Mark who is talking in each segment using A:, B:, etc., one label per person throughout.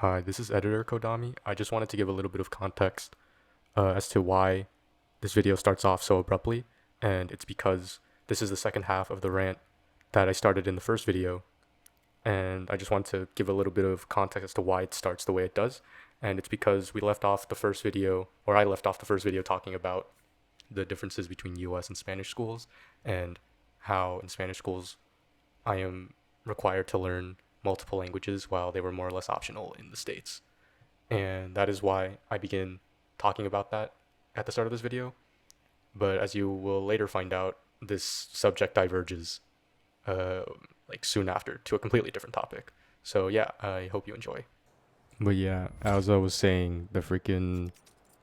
A: Hi, this is editor Kodami. I just wanted to give a little bit of context as to why this video starts off so abruptly, and it's because this is the second half of the rant that I started in the first video, and I just want to give a little bit of context as to why it starts the way it does, and it's because we left off the first video, or I left off the first video talking about the differences between US and Spanish schools, and how in Spanish schools I am required to learn multiple languages while they were more or less optional in the States. And that is why I begin talking about that at the start of this video. But as you will later find out, this subject diverges uh, like soon after to a completely different topic. So yeah, I hope you enjoy. But yeah, as I was saying, the freaking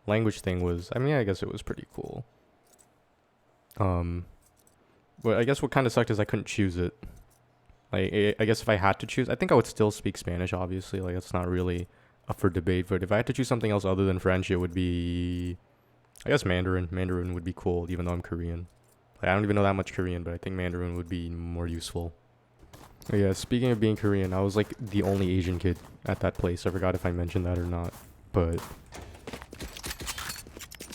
A: language thing was, I mean, I guess it was pretty cool. But I guess what kind of sucked is I couldn't choose it. Like, I guess if I had to choose, I think I would still speak Spanish, obviously. Like, it's not really up for debate. But if I had to choose something else other than French, it would be, I guess, Mandarin. Mandarin would be cool, even though I'm Korean. Like, I don't even know that much Korean, but I think Mandarin would be more useful. But yeah, speaking of being Korean, I was like the only Asian kid at that place. I forgot if I mentioned that or not. But,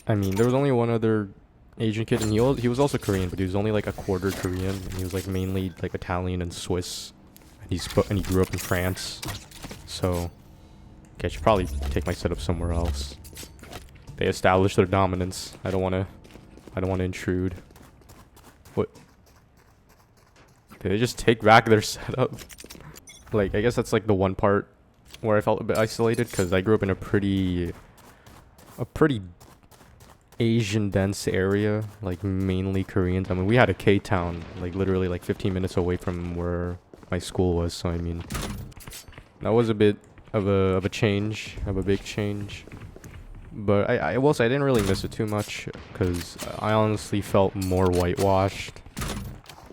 A: I mean, there was only one other Asian kid, and he was also Korean, but he was only like a quarter Korean, and he was like mainly like Italian and Swiss, and he grew up in France. So, okay, I should probably take my setup somewhere else. They established their dominance. I don't wanna intrude. What? Did they just take back their setup? Like, I guess that's like the one part where I felt a bit isolated, because I grew up in a pretty Asian dense area, like mainly Koreans. I mean, we had a K-town, like literally like 15 minutes away from where my school was. So I mean, that was a bit of a change, of a big change. But I will say I didn't really miss it too much, because I honestly felt more whitewashed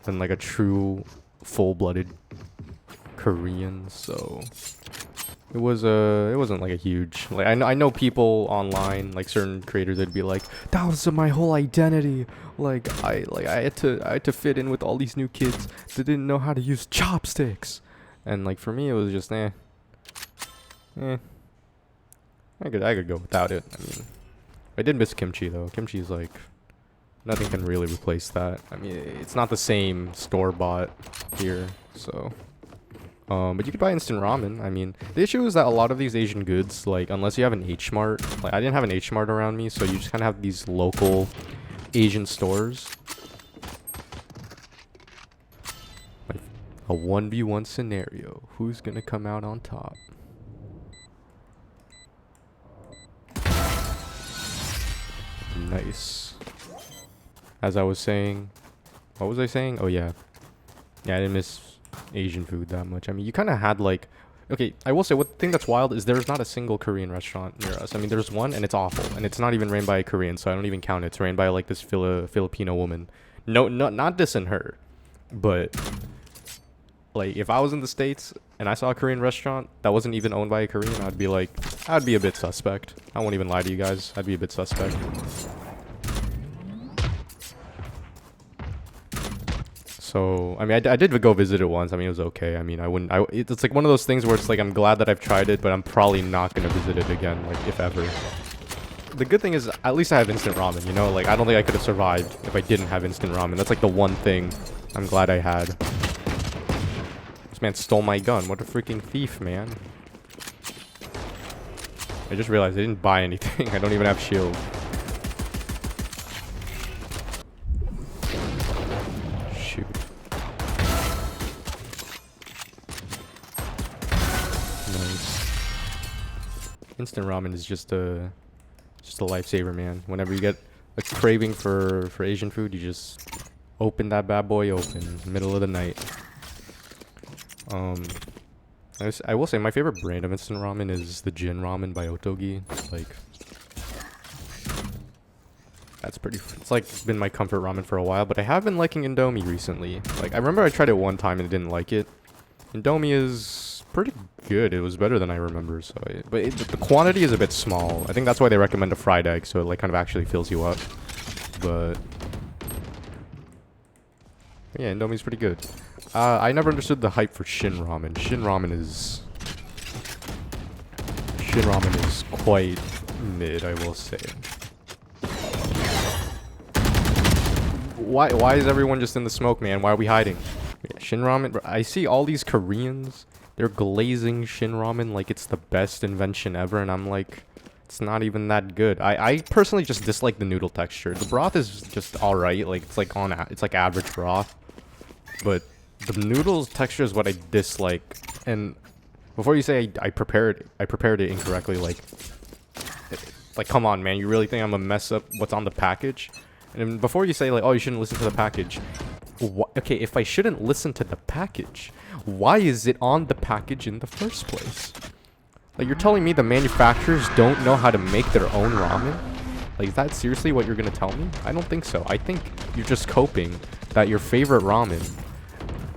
A: than like a true full-blooded Korean. So it wasn't like a huge, like, I know people online, like certain creators, that'd be like, that was my whole identity, like I had to fit in with all these new kids that didn't know how to use chopsticks. And like for me it was just I could go without it. I mean, I did miss kimchi though. Kimchi is like, nothing can really replace that. I mean, it's not the same store-bought here, so but you could buy instant ramen. I mean, the issue is that a lot of these Asian goods, like, unless you have an H Mart, like, I didn't have an H Mart around me, so you just kind of have these local Asian stores. Like, a 1v1 scenario. Who's gonna come out on top? Nice. As I was saying, what was I saying? Oh, yeah. Yeah, I didn't miss Asian food that much. I mean, you kind of had like, okay, I will say what thing that's wild is there's not a single Korean restaurant near us. I mean, there's one and it's awful, and it's not even ran by a Korean, so I don't even count it. It's ran by like this Filipino woman. No, not dissing her, but like if I was in the States and I saw a Korean restaurant that wasn't even owned by a Korean, I'd be a bit suspect. I won't even lie to you guys. I'd be a bit suspect. So, I mean, I did go visit it once. I mean, it was okay. I mean, it's like one of those things where it's like, I'm glad that I've tried it, but I'm probably not going to visit it again, like, if ever. The good thing is, at least I have instant ramen, you know? Like, I don't think I could have survived if I didn't have instant ramen. That's like the one thing I'm glad I had. This man stole my gun. What a freaking thief, man. I just realized I didn't buy anything. I don't even have shield. Instant ramen is just a lifesaver, man. Whenever you get a craving for Asian food, you just open that bad boy open, middle of the night. I will say my favorite brand of instant ramen is the Jin ramen by Otogi. Like, it's like been my comfort ramen for a while, but I have been liking Indomie recently. Like, I remember I tried it one time and didn't like it. Indomie is pretty good. It was better than I remember. So, the quantity is a bit small. I think that's why they recommend a fried egg, so it like kind of actually fills you up. But yeah, Indomie's pretty good. I never understood the hype for Shin Ramen. Shin Ramen is Shin ramen is quite mid, I will say. Why is everyone just in the smoke, man? Why are we hiding? Yeah, Shin ramen, bro, I see all these Koreans, they're glazing Shin ramen like it's the best invention ever, and I'm like, it's not even that good. I personally just dislike the noodle texture. The broth is just alright, like it's like average broth. But the noodles texture is what I dislike. And before you say I prepared it incorrectly, like come on, man, you really think I'm gonna mess up what's on the package? And before you say like, oh, you shouldn't listen to the package. Okay, if I shouldn't listen to the package, why is it on the package in the first place? Like, you're telling me the manufacturers don't know how to make their own ramen? Like, is that seriously what you're gonna tell me? I don't think so. I think you're just coping that your favorite ramen,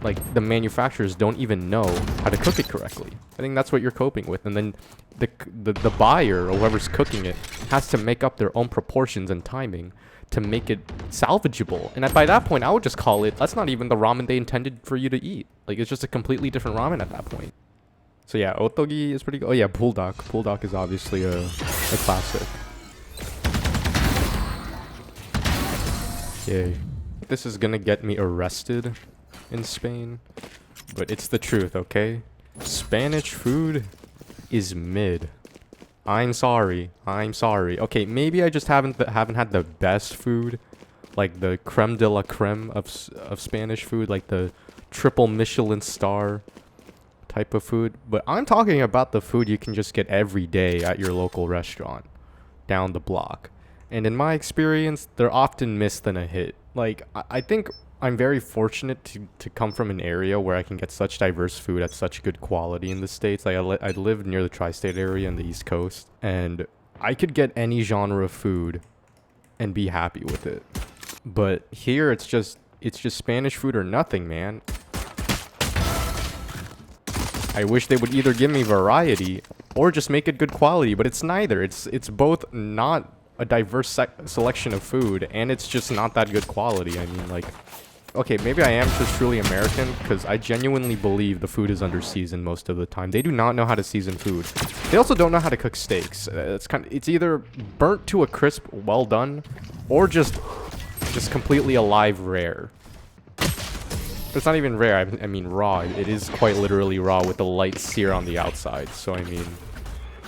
A: like, the manufacturers don't even know how to cook it correctly. I think that's what you're coping with. And then the buyer, or whoever's cooking it, has to make up their own proportions and timing to make it salvageable. And by that point, I would just call it, that's not even the ramen they intended for you to eat. Like, it's just a completely different ramen at that point. So yeah, otogi is pretty good. Oh yeah, buldak. Buldak is obviously a classic. Yay. This is gonna get me arrested in Spain, but it's the truth, okay? Spanish food is mid. I'm sorry. Okay, maybe I just haven't had the best food, like the creme de la creme of Spanish food, like the triple Michelin star type of food. But I'm talking about the food you can just get every day at your local restaurant down the block. And in my experience, they're often missed than a hit. Like, I think I'm very fortunate to come from an area where I can get such diverse food at such good quality in the States. Like, I live near the tri-state area in the East Coast, and I could get any genre of food and be happy with it. But here, it's just Spanish food or nothing, man. I wish they would either give me variety or just make it good quality, but it's neither. It's both not a diverse selection of food, and it's just not that good quality. I mean, like, okay, maybe I am just truly American, because I genuinely believe the food is under-seasoned most of the time. They do not know how to season food. They also don't know how to cook steaks. It's either burnt to a crisp, well done, or just completely alive rare. But it's not even rare, I mean raw. It is quite literally raw with a light sear on the outside. So I mean,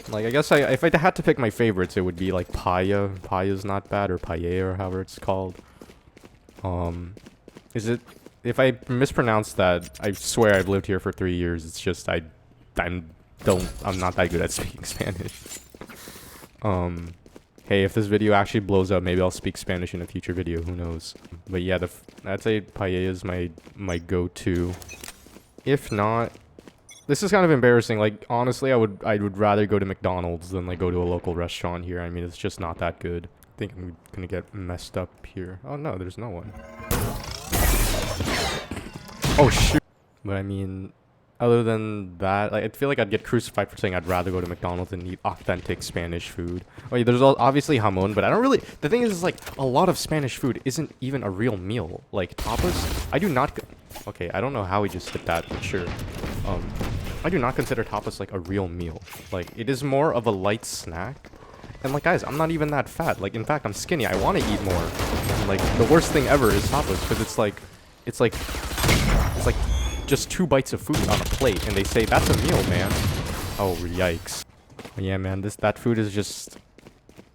A: like, I guess if I had to pick my favorites, it would be like paella. Paella's not bad, or paella, or however it's called. If I mispronounce that, I swear I've lived here for 3 years. It's just I'm not that good at speaking Spanish. Hey, if this video actually blows up, maybe I'll speak Spanish in a future video. Who knows? But yeah, I'd say paella is my go-to. If not, this is kind of embarrassing. Like, honestly, I would rather go to McDonald's than like go to a local restaurant here. I mean, it's just not that good. I think I'm gonna get messed up here. Oh no, there's no one. Oh shoot. But I mean, other than that, like, I feel like I'd get crucified for saying I'd rather go to McDonald's and eat authentic Spanish food. Oh yeah, there's obviously jamon, but I don't really... The thing is like, a lot of Spanish food isn't even a real meal. Like, tapas, I do not... Okay, I don't know how we just hit that, but sure. I do not consider tapas like a real meal. Like, it is more of a light snack. And like, guys, I'm not even that fat. Like, in fact, I'm skinny. I want to eat more. And like, the worst thing ever is tapas, because it's like just 2 bites of food on a plate, and they say that's a meal, man. Oh, yikes. But yeah, man, that food is just...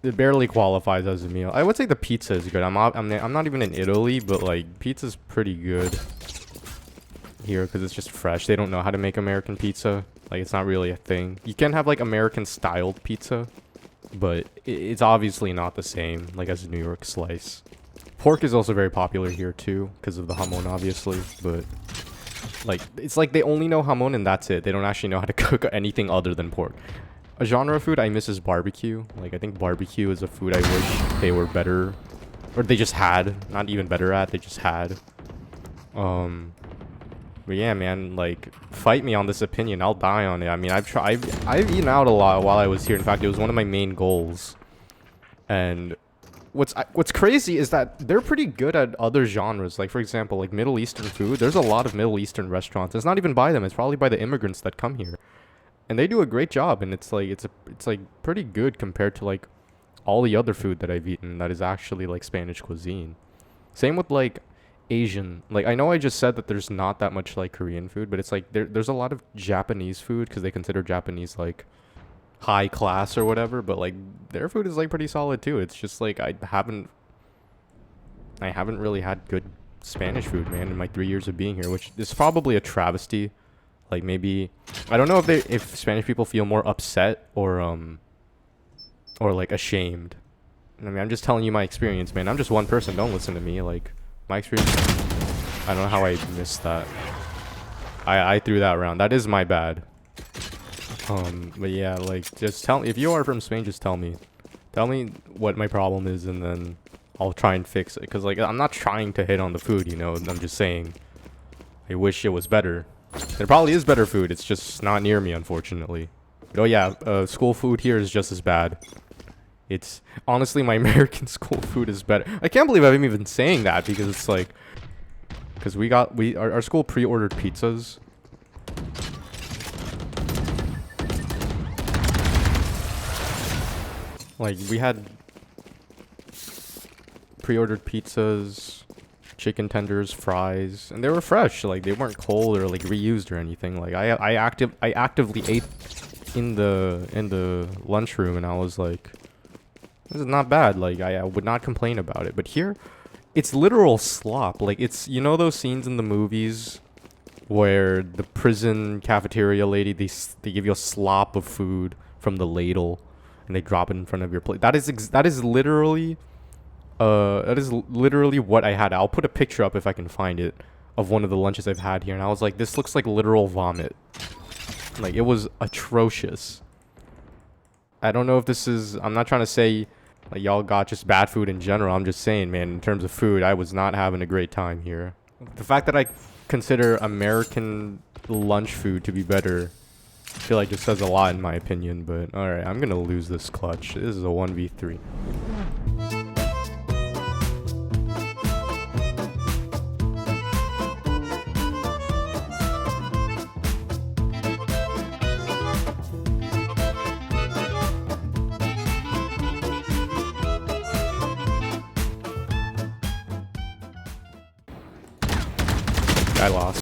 A: It barely qualifies as a meal. I would say the pizza is good. I'm not even in Italy, but like, pizza's pretty good here because it's just fresh. They don't know how to make American pizza. Like, it's not really a thing. You can have like American styled pizza, but it's obviously not the same like as a New York slice. Pork is also very popular here too because of the jamon, obviously, but like, it's like they only know jamon and that's it. They don't actually know how to cook anything other than pork. A genre of food I miss is barbecue. Like, I think barbecue is a food I wish they were better, or they just had, not even better at, they just had. But yeah, man, like, fight me on this opinion. I'll die on it. I mean, I've eaten out a lot while I was here. In fact, it was one of my main goals. And what's crazy is that they're pretty good at other genres. Like, for example, like Middle Eastern food. There's a lot of Middle Eastern restaurants. It's not even by them. It's probably by the immigrants that come here. and they do a great job, and it's like it's like pretty good compared to like all the other food that I've eaten that is actually like Spanish cuisine. Same with like Asian. Like I know I just said that there's not that much like Korean food, but it's like there's a lot of Japanese food because they consider Japanese like high class or whatever, but like their food is like pretty solid too. It's just like I haven't really had good Spanish food, man, in my 3 years of being here, which is probably a travesty. Like maybe I don't know if Spanish people feel more upset or like ashamed. I mean, I'm just telling you my experience, man. I'm just one person. Don't listen to me. Like my experience. I don't know how I missed that. I threw that around. That is my bad. But yeah, like just tell me if you are from Spain. Just tell me what my problem is, and then I'll try and fix it. Cause like I'm not trying to hit on the food, you know. I'm just saying I wish it was better. There probably is better food. It's just not near me, unfortunately. But, oh yeah, school food here is just as bad. It's honestly my American school food is better. I can't believe I'm even saying that because it's like, because our school pre-ordered pizzas. Like we had pre-ordered pizzas, chicken tenders, fries, and they were fresh. Like they weren't cold or like reused or anything. Like I actively ate in the lunchroom, and I was like, this is not bad. Like I would not complain about it. But here, it's literal slop. Like it's, you know those scenes in the movies where the prison cafeteria lady, they give you a slop of food from the ladle and they drop it in front of your plate. That is literally what I had. I'll put a picture up if I can find it of one of the lunches I've had here, and I was like, this looks like literal vomit. Like it was atrocious. I don't know if this is, I'm not trying to say like y'all got just bad food in general. I'm just saying, man, in terms of food, I was not having a great time here. The fact that I consider American lunch food to be better, I feel like it says a lot in my opinion. But alright, I'm gonna lose this clutch. This is a 1v3. I lost.